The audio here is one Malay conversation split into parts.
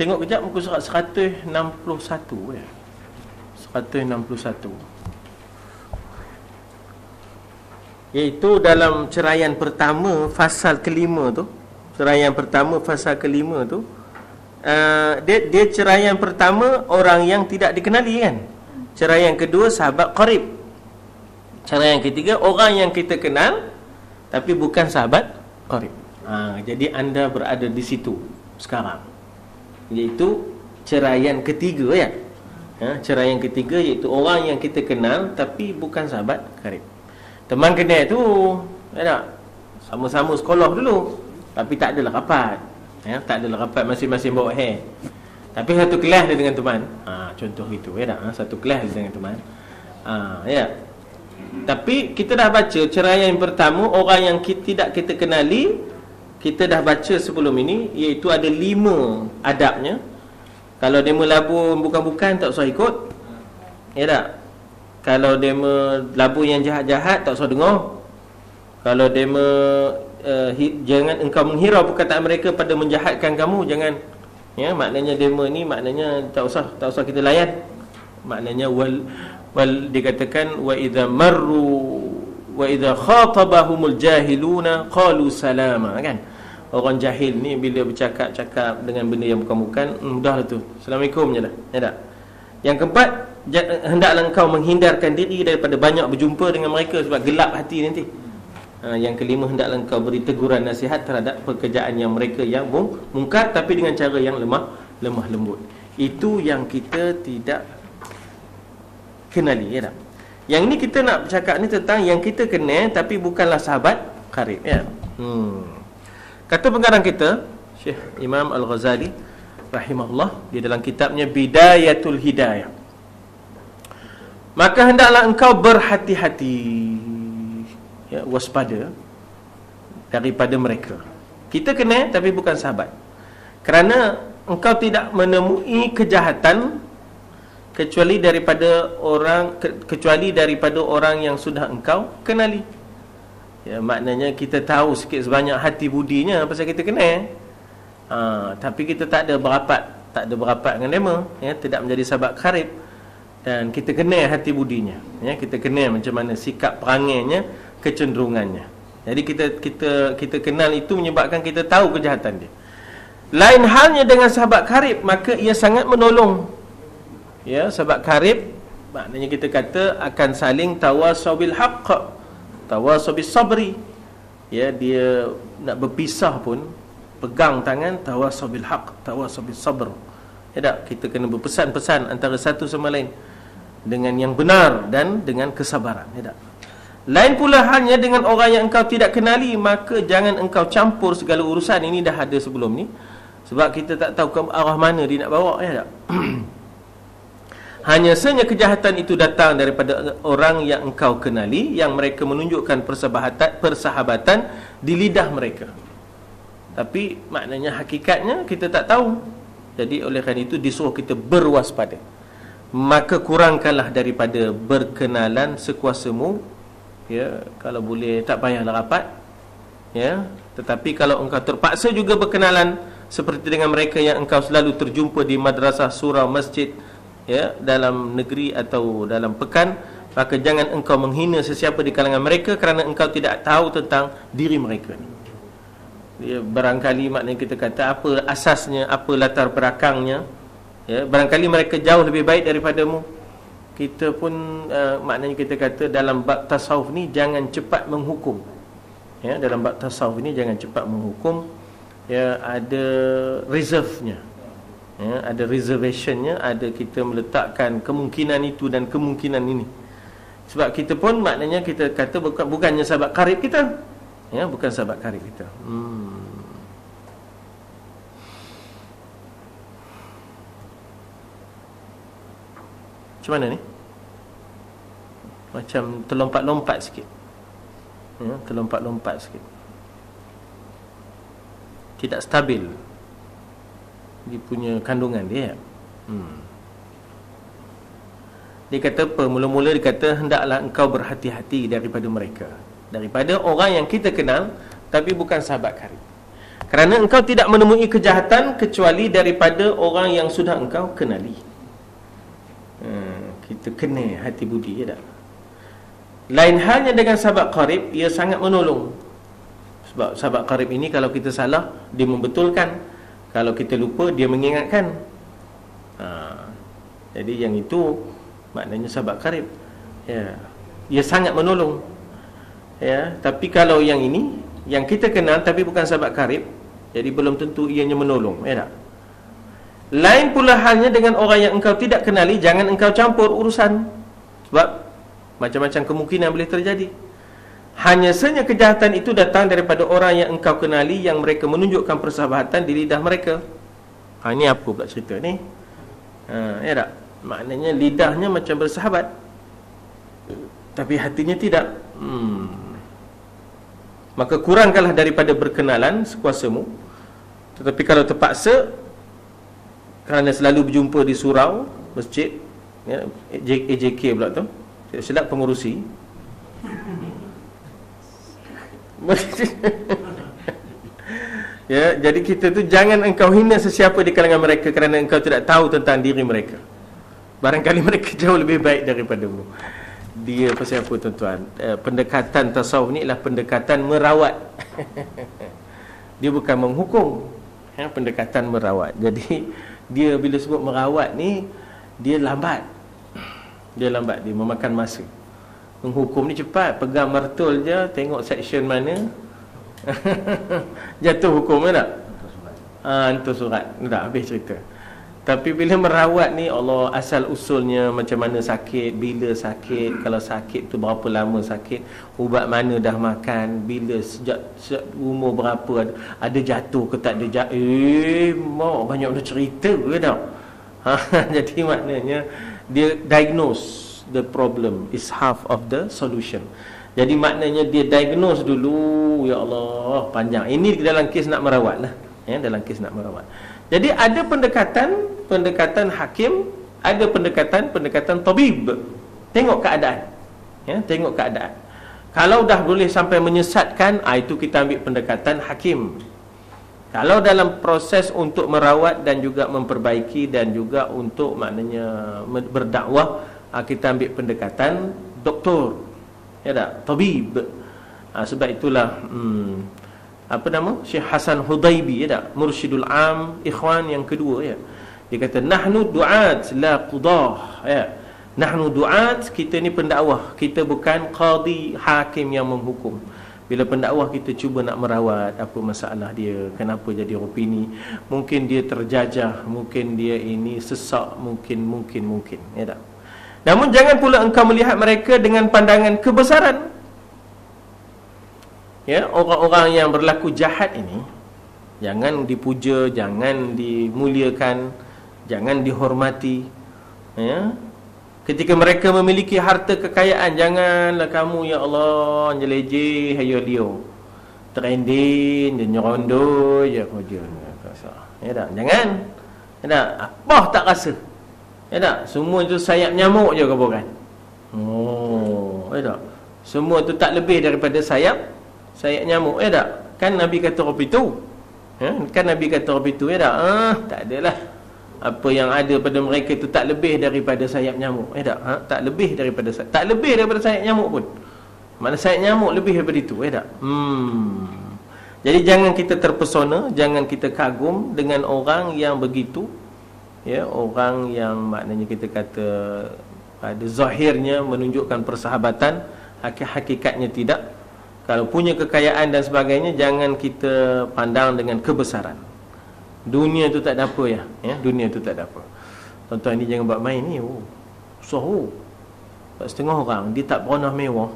tengok kejap muka surat 161 ya. 161. Iaitu dalam ceraian pertama fasal kelima tu. Ceraian pertama fasal kelima tu, dia ceraian pertama orang yang tidak dikenali kan. Ceraian kedua sahabat qarib. Ceraian ketiga orang yang kita kenal tapi bukan sahabat qarib. Jadi anda berada di situ sekarang, iaitu ceraian ketiga ya. Ceraian ketiga iaitu orang yang kita kenal tapi bukan sahabat qarib. Teman kenal tu sama-sama sekolah dulu tapi tak adalah rapat, tak adalah rapat, masing-masing bawa hair. Tapi satu kelas dia dengan teman. Contoh gitu ya tak? Satu kelas dia dengan teman. Ya. Tapi kita dah baca ceraian yang pertama orang yang tidak kita kenali, kita dah baca sebelum ini, iaitu ada 5 adabnya. Kalau dia melabur bukan-bukan tak usah ikut. Ya tak? Kalau dia melabur yang jahat-jahat tak usah dengar. Kalau dia jangan engkau menghirau perkataan mereka pada menjahatkan kamu, jangan. Ya, maknanya demo ni maknanya tak usah kita layan. Maknanya wal dikatakan wa idza khatabahumul jahiluna qalu salama kan. Orang jahil ni bila bercakap-cakap dengan benda yang bukan-bukan, mudahlah tu. Assalamualaikum je dah. Ya tak? Yang keempat, hendaklah engkau menghindarkan diri daripada banyak berjumpa dengan mereka sebab gelap hati nanti. Yang kelima, hendaklah engkau beri teguran nasihat terhadap pekerjaan yang mereka yang mungkar tapi dengan cara yang lemah lembut. Itu yang kita tidak kenali ya tak? Yang ni kita nak bercakap ni tentang yang kita kenal tapi bukanlah sahabat qarib ya. Kata pengarang kita Syekh Imam Al-Ghazali rahimahullah, dia dalam kitabnya Bidayatul Hidayah, maka hendaklah engkau berhati-hati ya, waspada daripada mereka. Kita kenal tapi bukan sahabat, kerana engkau tidak menemui kejahatan kecuali daripada orang yang sudah engkau kenali. Ya, maknanya kita tahu sikit sebanyak hati budinya pasal kita kenal. Tapi kita tak ada berapat dengan dia, ya, tidak menjadi sahabat qarib. Dan kita kenal hati budinya, ya, kita kenal macam mana sikap perangainya, kecenderungannya. Jadi kita kenal itu menyebabkan kita tahu kejahatan dia. Lain halnya dengan sahabat qarib, maka ia sangat menolong. Ya, sahabat qarib maknanya kita kata akan saling tawasabil haqq, tawasabil sabri. Ya, dia nak berpisah pun pegang tangan, tawasabil haqq, tawasabil sabr. Ya tak? Kita kena berpesan-pesan antara satu sama lain dengan yang benar dan dengan kesabaran. Ya tak? Lain pula halnya dengan orang yang engkau tidak kenali, maka jangan engkau campur segala urusan. Ini dah ada sebelum ni, sebab kita tak tahu ke arah mana dia nak bawa. Ya tak? Hanya sahaja kejahatan itu datang daripada orang yang engkau kenali, yang mereka menunjukkan persahabatan di lidah mereka, tapi maknanya hakikatnya kita tak tahu. Jadi oleh kerana itu disuruh kita berwaspada. Maka kurangkanlah daripada berkenalan sekuasamu. Ya, kalau boleh tak payahlah rapat. Ya, tetapi kalau engkau terpaksa juga berkenalan seperti dengan mereka yang engkau selalu terjumpa di madrasah, surau, masjid, ya, dalam negeri atau dalam pekan, maka jangan engkau menghina sesiapa di kalangan mereka kerana engkau tidak tahu tentang diri mereka ni. Ya, barangkali maknanya kita kata apa asasnya, apa latar belakangnya, ya, barangkali mereka jauh lebih baik daripadamu. Kita pun maknanya kita kata dalam bab tasawuf ni jangan cepat menghukum. Ya, dalam bab tasawuf ni jangan cepat menghukum. Ya, ada reserve-nya. Ya, ada reservationnya, ada kita meletakkan kemungkinan itu dan kemungkinan ini. Sebab kita pun maknanya kita kata bukannya sahabat qarib kita. Ya, bukan sahabat qarib kita. Macam mana ni? Macam terlompat-lompat sikit. Ya, terlompat-lompat sikit. Tidak stabil dia punya kandungan dia. Dia kata apa? Mula-mula dia kata hendaklah engkau berhati-hati daripada mereka, daripada orang yang kita kenal tapi bukan sahabat qarib. Kerana engkau tidak menemui kejahatan kecuali daripada orang yang sudah engkau kenali. Kita kena hati budi, ya tak? Lain halnya dengan sahabat qarib, ia sangat menolong. Sebab sahabat qarib ini kalau kita salah, dia membetulkan. Kalau kita lupa, dia mengingatkan. Jadi yang itu maknanya sahabat qarib, ya. Ia sangat menolong, ya. Tapi kalau yang ini, yang kita kenal tapi bukan sahabat qarib, jadi belum tentu ianya menolong, ya tak? Lain pula halnya dengan orang yang engkau tidak kenali, jangan engkau campur urusan. Sebab macam-macam kemungkinan boleh terjadi. Hanya saja kejahatan itu datang daripada orang yang engkau kenali, yang mereka menunjukkan persahabatan di lidah mereka. Ini apa pula cerita ni? Ya tak? Maknanya lidahnya macam bersahabat, tapi hatinya tidak. Maka kurangkanlah daripada berkenalan sekuasamu. Tetapi kalau terpaksa, kerana selalu berjumpa di surau, masjid, ya, AJK pula tu, silap pengurusi. Ya, jadi kita tu jangan engkau hina sesiapa di kalangan mereka kerana engkau tidak tahu tentang diri mereka. Barangkali mereka jauh lebih baik daripadamu. Dia pasal apa tuan-tuan? Pendekatan tasawuf ni ialah pendekatan merawat. Dia bukan menghukum, ya, pendekatan merawat. Jadi dia bila sebut merawat ni, dia lambat. Dia memakan masa. Menghukum ni cepat, pegang martul je, tengok section mana, jatuh hukum, tak? Hantar surat, dah habis cerita. Tapi bila merawat ni, Allah, asal usulnya macam mana sakit, bila sakit, kalau sakit tu berapa lama sakit, ubat mana dah makan, bila sejak umur berapa, ada jatuh ke tak ada jatuh. Mak banyak benda cerita ke tak? Jadi maknanya dia diagnose the problem is half of the solution. Jadi maknanya dia diagnose dulu. Ya Allah, panjang. Ini dalam kes nak merawat lah, ya, dalam kes nak merawat. Jadi ada pendekatan hakim, ada pendekatan tabib. Tengok keadaan, ya, tengok keadaan. Kalau dah boleh sampai menyesatkan, itu kita ambil pendekatan hakim. Kalau dalam proses untuk merawat dan juga memperbaiki dan juga untuk maknanya berdakwah, kita ambil pendekatan doktor, ya tak? Tabib. Sebab itulah apa nama? Syekh Hasan Hudaibi, ya tak? Mursyidul Am Ikhwan yang kedua, ya. Dia kata nahnu du'at la qudah, ya. Nahnu du'at, kita ni pendakwah, kita bukan qadi, hakim yang menghukum. Bila pendakwah kita cuba nak merawat apa masalah dia, kenapa jadi opini, mungkin dia terjajah, mungkin dia ini sesak, mungkin, ya tak? Namun jangan pula engkau melihat mereka dengan pandangan kebesaran. Ya, orang-orang yang berlaku jahat ini jangan dipuja, jangan dimuliakan, jangan dihormati, ya. Ketika mereka memiliki harta kekayaan, janganlah kamu, ya Allah, jelejeh hayo dia trending, dia nyerondol je kerja. Ya tak? Jangan. Ya tak? Apa tak rasa. Ya tak? Semua itu sayap nyamuk je kau bukan. Ya tak? Semua tu tak lebih daripada sayap nyamuk, ya tak? Kan Nabi kata apa itu? Ya? Kan Nabi kata apa itu, ya tak? Tak adalah. Apa yang ada pada mereka itu tak lebih daripada sayap nyamuk, ya tak? Tak lebih daripada sayap nyamuk pun. Mana sayap nyamuk lebih daripada itu, ya tak? Jadi jangan kita terpesona, jangan kita kagum dengan orang yang begitu, ya, orang yang maknanya kita kata pada zahirnya menunjukkan persahabatan, hakikatnya tidak. Kalau punya kekayaan dan sebagainya, jangan kita pandang dengan kebesaran. Dunia tu tak ada apa, ya, dunia tu tak ada apa. Tuan-tuan ni jangan buat main ni. Setengah orang dia tak pernah mewah,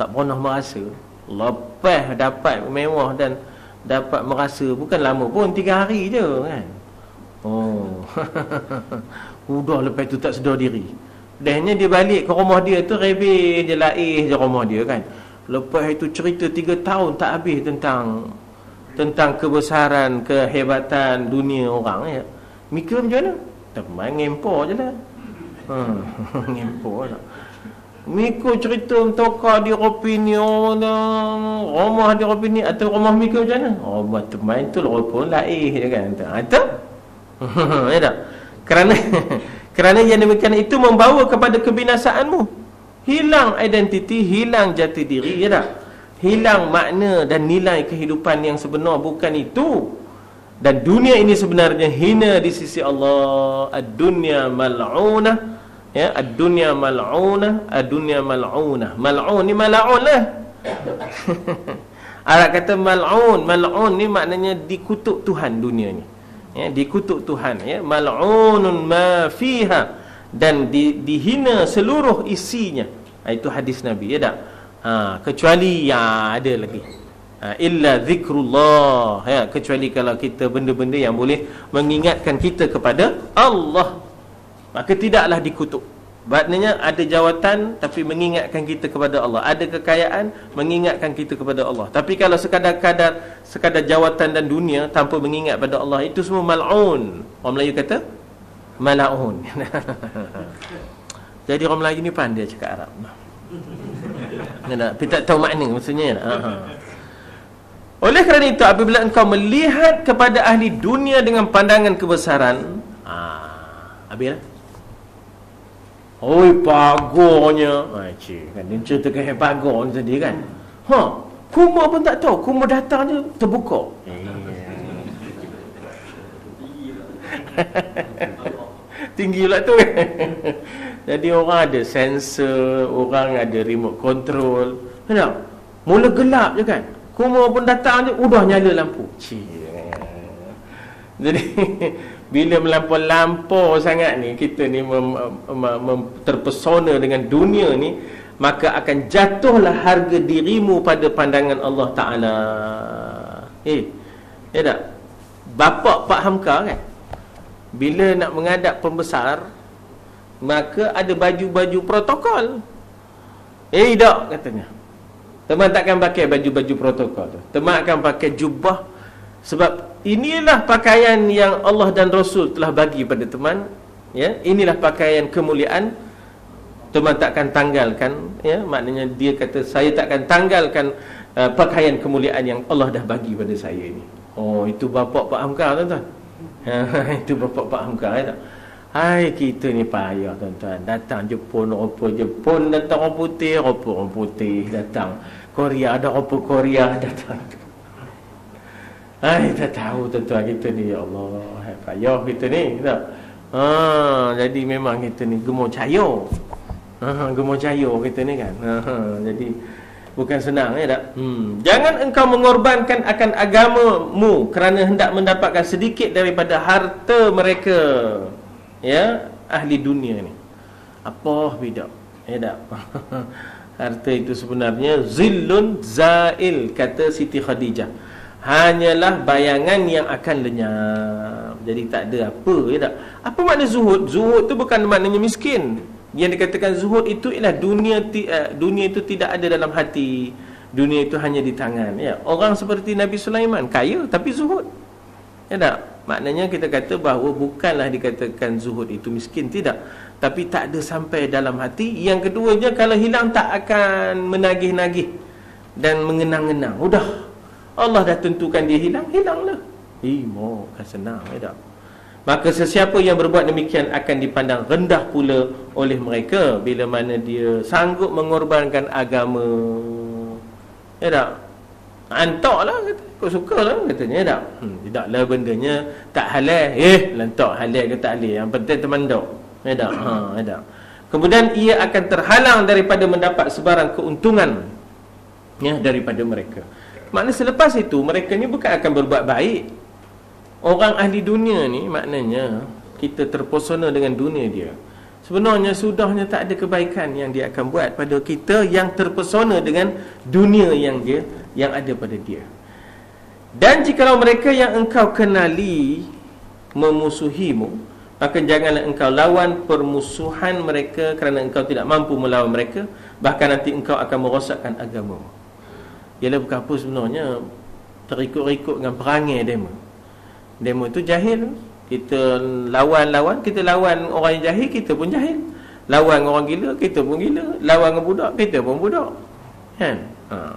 tak pernah merasa. Lepas dapat mewah dan dapat merasa, bukan lama pun, 3 hari je kan. Udah lepas tu tak sedar diri. Dahnya dia balik ke rumah dia tu, rebeh je, laih je rumah dia kan. Lepas itu cerita 3 tahun tak habis tentang kebesaran, kehebatan dunia orang, ya. Mikir macam mana? Teman ngempor je lah. Ngempor lah. Miko cerita tokar di Ropi ni, rumah di Ropi ni, atau rumah Miko macam mana? Rumah teman tu lah pun lain je kan. Atau ya tak? Kerana yang demikian itu membawa kepada kebinasaanmu. Hilang identiti, hilang jati diri, ya tak? Hilang makna dan nilai kehidupan yang sebenar, bukan itu. Dan dunia ini sebenarnya hina di sisi Allah. Ad-dunya mal'unah, ya, ad-dunya mal'unah, ad-dunya mal'unah. Mal'un ni mal'un lah. Arab kata mal'un. Mal'un ni maknanya dikutuk Tuhan dunia ni. Ya, dikutuk Tuhan, ya. Mal'unun ma fiha, dan dihina seluruh isinya. Itu hadis Nabi, ya tak? Kecuali ada lagi, illa zikrullah, ya, kecuali kalau kita benda-benda yang boleh mengingatkan kita kepada Allah, maka tidaklah dikutuk. Maknanya ada jawatan tapi mengingatkan kita kepada Allah, ada kekayaan mengingatkan kita kepada Allah. Tapi kalau sekadar jawatan dan dunia tanpa mengingat pada Allah, itu semua mal'un. Orang Melayu kata mal'un. Jadi orang Melayu ni pandai cakap Arab. Tapi tak tahu makna maksudnya. Oleh kerana itu, apabila engkau melihat kepada ahli dunia dengan pandangan kebesaran, habislah. Oi, pagarnya. Cik, kan dia ceritakan pagar ni tadi kan. Kumur pun tak tahu, kumur datang je terbuka. Tinggi pula tu. Jadi orang ada sensor, orang ada remote control. Kenapa? Mula gelap je kan. Kumur pun datang je, udah nyala lampu. Jadi bila melampau-lampau sangat ni, kita ni terpesona dengan dunia ni, maka akan jatuhlah harga dirimu pada pandangan Allah Ta'ala. Ya tak? Bapak Pak Hamka kan, bila nak menghadap pembesar, maka ada baju-baju protokol. Tak, katanya, teman takkan pakai baju-baju protokol tu. Teman akan pakai jubah, sebab inilah pakaian yang Allah dan Rasul telah bagi pada teman, ya. Inilah pakaian kemuliaan. Teman takkan tanggalkan, ya. Maknanya dia kata, saya takkan tanggalkan pakaian kemuliaan yang Allah dah bagi pada saya ini. Itu bapak Pak Hamka, tuan-tuan. Itu bapak Pak Hamka, ya tak? Hai, kita ni payah, tuan-tuan. Datang Jepun, rupa Jepun, datang orang putih, rupa orang putih, datang Korea, ada rupa Korea, datang. Hai, tak tahu, tuan-tuan, kita ni, ya Allah, payah kita ni, tak? Jadi memang kita ni gemuk cayo. Gemuk cayo kita ni kan. Jadi bukan senang, ya tak? Jangan engkau mengorbankan akan agamamu kerana hendak mendapatkan sedikit daripada harta mereka, ya, ahli dunia ni. Apa beda? Ya tak? Harta itu sebenarnya zillun zail, kata Siti Khadijah. Hanyalah bayangan yang akan lenyap. Jadi tak ada apa, ya tak? Apa makna zuhud? Zuhud tu bukan maknanya miskin. Yang dikatakan zuhud itu ialah dunia itu tidak ada dalam hati. Dunia itu hanya di tangan, ya. Orang seperti Nabi Sulaiman kaya tapi zuhud, ya tak? Maknanya kita kata bahawa bukanlah dikatakan zuhud itu miskin, tidak, tapi tak ada sampai dalam hati. Yang keduanya, kalau hilang tak akan menagih-nagih dan mengenang-enang. Udah, Allah dah tentukan dia hilang, hilanglah. Kan senang, ya tak? Maka sesiapa yang berbuat demikian akan dipandang rendah pula oleh mereka bila mana dia sanggup mengorbankan agama, ya tak? Antaklah, kata, kau sukalah, katanya, ya tak? Tidaklah bendanya tak halal. Lantak halal ke tak halal, yang penting termandok, ya tak? Ya tak? Kemudian ia akan terhalang daripada mendapat sebarang keuntungan, ya, daripada mereka. Maknanya selepas itu mereka ni bukan akan berbuat baik. Orang ahli dunia ni, maknanya kita terpesona dengan dunia dia. Sebenarnya sudahnya tak ada kebaikan yang dia akan buat pada kita yang terpesona dengan dunia yang ada pada dia. Dan jikalau mereka yang engkau kenali memusuhimu, maka janganlah engkau lawan permusuhan mereka kerana engkau tidak mampu melawan mereka. Bahkan nanti engkau akan merosakkan agamamu. Ialah bukan apa sebenarnya terikut-ikut dengan perangai demo. Demo itu jahil. Kita lawan orang yang jahil, kita pun jahil. Lawan orang gila, kita pun gila. Lawan dengan budak, kita pun budak. Kan?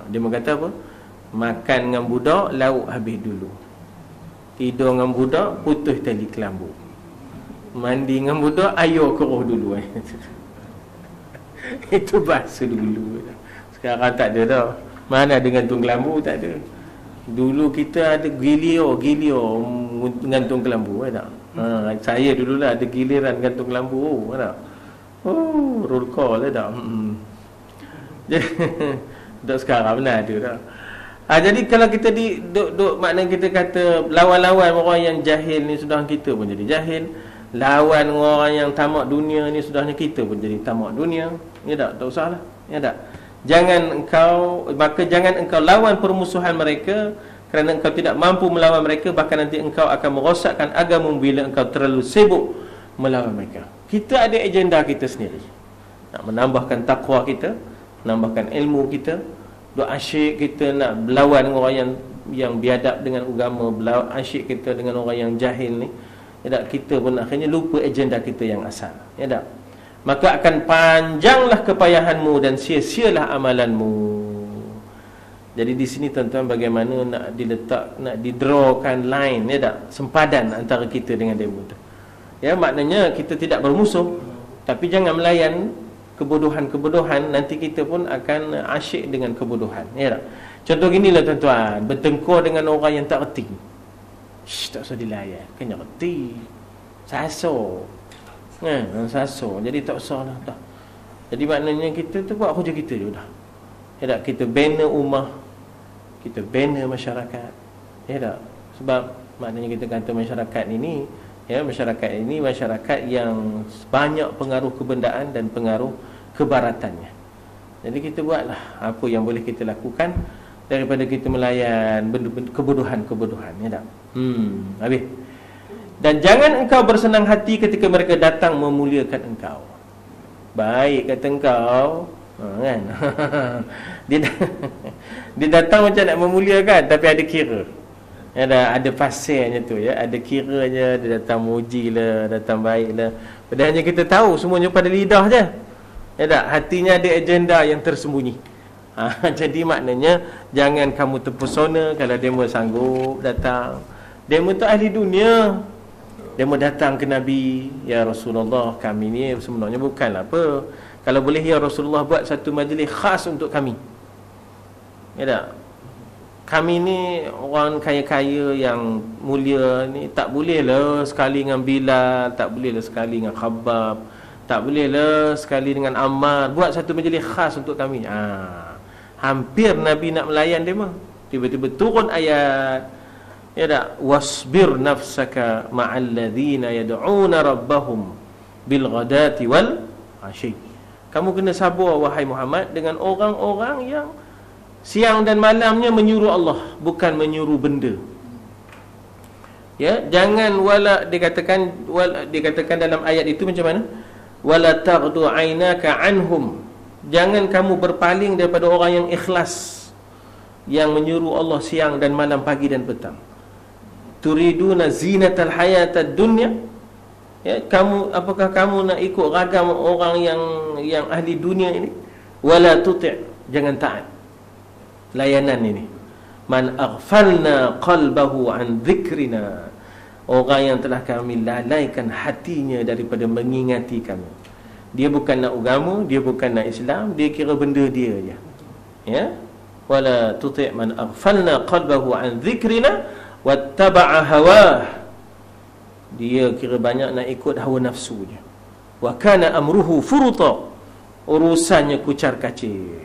Dia kata apa? Makan dengan budak, lauk habis dulu. Tidur dengan budak, putus tali kelambu. Mandi dengan budak, air keruh dulu. Itu bahasa dulu. Sekarang tak ada dah. Mana ada gantung kelambu, tak ada. Dulu kita ada gilio gantung kelambu, tak? Saya dululah ada giliran gantung kelambu, tak? Roll call lah, tak? Tak sekarang mana ada dah. Jadi kalau kita maknanya kita kata lawan-lawan orang yang jahil ni, sudah kita pun jadi jahil. Lawan orang yang tamak dunia ni, sudahnya kita pun jadi tamak dunia. Ya tak? Tak usahlah. Ya tak? Jangan engkau lawan permusuhan mereka, kerana engkau tidak mampu melawan mereka. Bahkan nanti engkau akan merosakkan agama bila engkau terlalu sibuk melawan mereka. Kita ada agenda kita sendiri, nak menambahkan takwa kita, menambahkan ilmu kita. Duk asyik kita nak berlawan dengan orang yang biadab dengan agama, asyik kita dengan orang yang jahil ni. Ya tak? Kita pun akhirnya lupa agenda kita yang asal. Ya tak? Maka akan panjanglah kepayahanmu dan sia-sialah amalanmu. Jadi di sini tuan-tuan, bagaimana nak didrawkan line, ya tak? Sempadan antara kita dengan demo tu. Ya, maknanya kita tidak bermusuh, tapi jangan melayan kebodohan-kebodohan, nanti kita pun akan asyik dengan kebodohan. Ya tak? Contoh ginilah tuan-tuan, bertengkar dengan orang yang tak reti. Tak usah dilayan, kena reti. Sasar. Sasar. Jadi tak usah lah dah. Jadi maknanya kita tu buat kerja kita je dah. Ya tak? Kita bina rumah, kita bina masyarakat. Ya tak? Sebab maknanya kita kata masyarakat ini, ya, masyarakat ini masyarakat yang banyak pengaruh kebendaan dan pengaruh kebaratannya. Jadi kita buatlah apa yang boleh kita lakukan daripada kita melayan kebodohan-kebodohan. Ya tak? Habis. Dan jangan engkau bersenang hati ketika mereka datang memuliakan engkau. Baik kata engkau, kan? Dia datang macam nak memuliakan, tapi ada kira. Ada pasirnya tu, ya. Ada kiranya, dia datang muji lah, datang baik lah. Padahalnya kita tahu semuanya pada lidah je. Ya tak? Hatinya ada agenda yang tersembunyi. Jadi maknanya jangan kamu terpesona kalau demo sanggup datang. Demo tu ahli dunia. Demo datang ke Nabi, ya Rasulullah, kami ni sebenarnya bukanlah apa. Kalau boleh ya Rasulullah, buat satu majlis khas untuk kami. Ya tak? Kami ni orang kaya-kaya yang mulia ni, tak boleh lah sekali dengan Bilal, tak boleh lah sekali dengan Khabbab, tak boleh lah sekali dengan Ammar. Buat satu majlis khas untuk kami. Hampir Nabi nak melayan dia mah. Tiba-tiba turun ayat, ya tak? Wasbir nafsaka ma'al ladzina yad'una rabbahum bil ghadati wal ashi. Kamu kena sabar wahai Muhammad dengan orang-orang yang siang dan malamnya menyuruh Allah, bukan menyuruh benda. Ya, jangan dikatakan dalam ayat itu macam mana? Wala taghdu 'ainaka 'anhum. Jangan kamu berpaling daripada orang yang ikhlas, yang menyuruh Allah siang dan malam, pagi dan petang. Turiduna zinatal hayatad dunya. Ya, apakah kamu nak ikut ragam orang yang ahli dunia ini? Wala tuti', jangan taat. Layanan ini. Man aghfalna qalbahu an dhikrina. Orang yang telah kami lalaikan hatinya daripada mengingati kami. Dia bukan nak agama, dia bukan nak Islam, dia kira benda dia je. Ya? Wala tuti' man aghfalna qalbahu an dhikrina wattaba'a hawah. Dia kira banyak nak ikut hawa nafsunya. Wa kana amruhu furuta. Urusannya kucar kacir.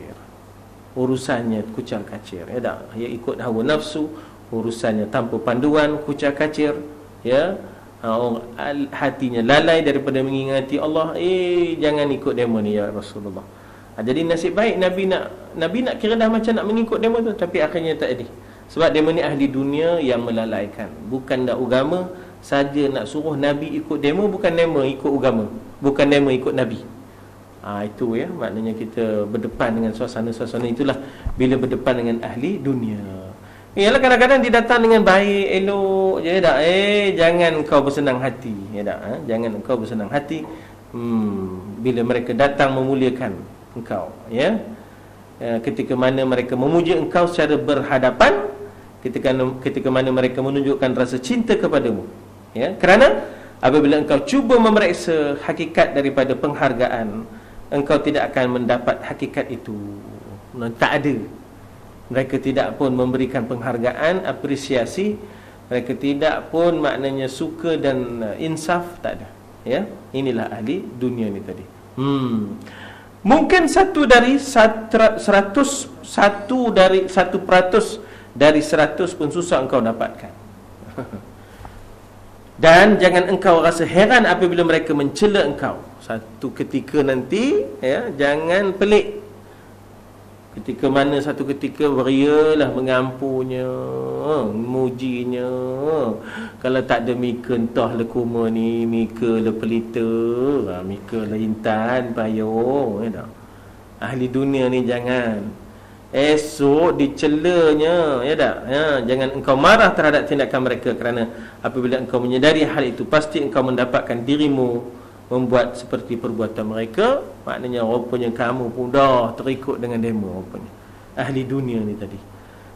Ya tak? Dia ikut hawa nafsu, urusannya tanpa panduan, kucar kacir, ya. Hatinya lalai daripada mengingati Allah. Jangan ikut demo ni ya Rasulullah. Jadi nasib baik Nabi nak kira dah macam nak mengikut demo tu, tapi akhirnya tak jadi. Sebab demo ni ahli dunia yang melalaikan, bukan nak agama saja nak suruh Nabi ikut demo, bukan demo ikut agama, bukan demo ikut Nabi. Itu ya, maknanya kita berdepan dengan suasana-suasana itulah bila berdepan dengan ahli dunia. Ialah kadang-kadang dia datang dengan baik, elok je, tak? Jangan kau bersenang hati, ya tak? Jangan kau bersenang hati. bila mereka datang memuliakan engkau, ya. Ketika mana mereka memuji engkau secara berhadapan, ketika mana mereka menunjukkan rasa cinta kepadamu, ya. Kerana apabila engkau cuba memeriksa hakikat daripada penghargaan, engkau tidak akan mendapat hakikat itu. Tak ada. Mereka tidak pun memberikan penghargaan, apresiasi. Mereka tidak pun maknanya suka dan insaf, tak ada, ya. Inilah ahli dunia ni tadi. Mungkin 1% dari 100 pun susah engkau dapatkan. Dan jangan engkau rasa heran apabila mereka mencela engkau. Satu ketika nanti, ya, jangan pelik. Ketika mana satu ketika berialah mengampunya, mujinya. Kalau tak ada Mika entah le kuma ni, Mika le pelita, Mika le intan payung, ya tak? Ahli dunia ni jangan. Esok dicelanya, ya tak? Ya, jangan engkau marah terhadap tindakan mereka, kerana apabila engkau menyedari hal itu, pasti engkau mendapatkan dirimu membuat seperti perbuatan mereka. Maknanya rupanya kamu pun dah terikut dengan demo rupanya. Ahli dunia ni tadi.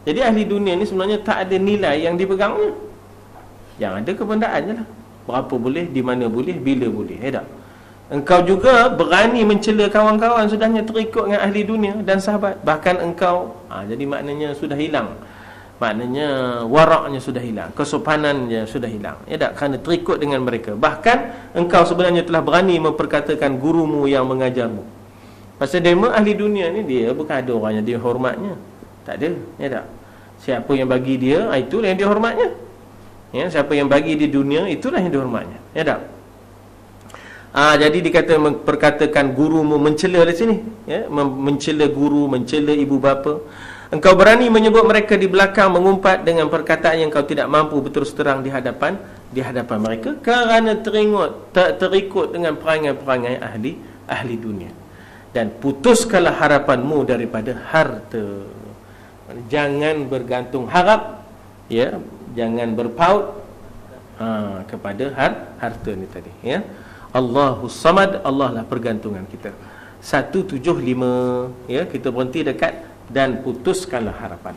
Jadi ahli dunia ni sebenarnya tak ada nilai yang dipegangnya. Yang ada kebendaan je lah. Berapa boleh, di mana boleh, bila boleh, ya tak? Engkau juga berani mencela kawan-kawan sudahnya terikut dengan ahli dunia dan sahabat. Bahkan engkau, jadi maknanya sudah hilang. Maknanya waraknya sudah hilang, kesopanannya sudah hilang, ya tak? Kerana terikut dengan mereka. Bahkan engkau sebenarnya telah berani memperkatakan gurumu yang mengajarmu. Pasal dema ahli dunia ni, dia bukan ada orang yang dia hormatnya. Tak ada, ya tak? Siapa yang bagi dia, itulah yang dia hormatnya, ya. Siapa yang bagi di dunia, itulah yang dihormatnya, ya tak? Jadi dikata memperkatakan gurumu, mencela di sini, ya? Mencela guru, mencela ibu bapa. Engkau berani menyebut mereka di belakang, mengumpat dengan perkataan yang kau tidak mampu berterus terang di hadapan mereka, kerana terikut dengan perangai-perangai ahli dunia. Dan putuskanlah harapanmu daripada harta. Jangan bergantung harap, ya, jangan berpaut kepada harta ni tadi, ya. Allahus Samad, Allah lah pergantungan kita. 175, ya, kita berhenti dekat dan putuskanlah harapan.